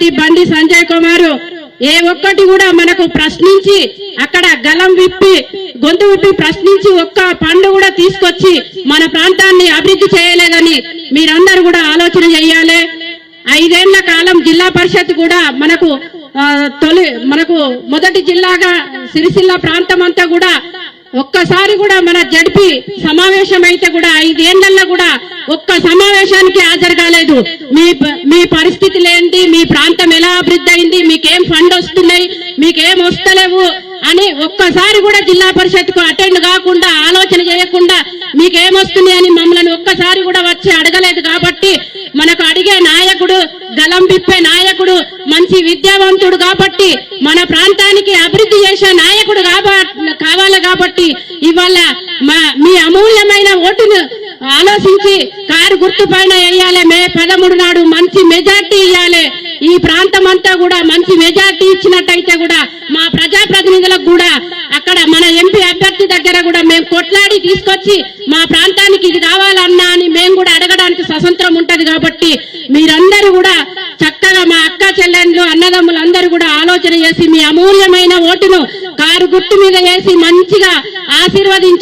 అభ్యర్థి బండి సంజయ్ కుమార్ ఏ ఒక్కటి కూడా మనకు ప్రశ్నించి అక్కడ గలం విప్పి గొంతు విప్పి ప్రశ్నించి ఒక్క పండు కూడా తీసుకొచ్చి మన ప్రాంతాన్ని అభివృద్ధి చేయలేదని మీరందరూ కూడా ఆలోచన చేయాలి. 5 ఏళ్ల కాలం జిల్లా పరిషత్ కూడా మనకు మొదటి జిల్లాగా సిరిసిల్ల ప్రాంతం అంతా కూడా ఒక్కసారి కూడా మన జడ్పీ సమావేశం అయితే కూడా 5 ఏళ్లలో కూడా ఒక్క సమావేశానికి హాజరు కాలేదు. మీ పరిస్థితులు ఏంటి, మీ ప్రాంతం ఎలా అభివృద్ధి అయింది, మీకేం ఫండ్ వస్తున్నాయి, మీకేం వస్తలేవు అని ఒక్కసారి కూడా జిల్లా పరిషత్ కు అటెండ్ కాకుండా ఆలోచన చేయకుండా మీకేమొస్తుంది అని మమ్మల్ని ఒక్కసారి కూడా వచ్చి అడగలేదు. కాబట్టి మనకు అడిగే నాయకుడు, గలం విప్పే నాయకుడు, మంచి విద్యావంతుడు కాబట్టి మన ప్రాంతానికి అభివృద్ధి చేసే నాయకుడు కావాలి. కాబట్టి ఇవాళ మీ అమూల్యమైన ఓటును ఆలోచించి కారు గుర్తు పైన వేయాలి. మే 13 నాడు మంచి మెజార్టీ ఇవ్వాలి. ఈ ప్రాంతం అంతా కూడా మంచి మెజార్టీ ఇచ్చినట్టయితే కూడా మా ప్రజాప్రతినిధులకు కూడా అక్కడ మన ఎంపీ అభ్యర్థి దగ్గర కూడా మేము కొట్లాడి తీసుకొచ్చి మా ప్రాంతానికి ఇది కావాలన్నా అని మేము కూడా అడగడానికి స్వతంత్రం ఉంటది. కాబట్టి మీరందరూ కూడా చక్కగా మా అక్క చెల్లెళ్ళు అన్నదమ్ములందరూ కూడా ఆలోచన చేసి మీ అమూల్యమైన ఓటును కారు గుర్తు మీద వేసి మంచిగా ఆశీర్వదించారు.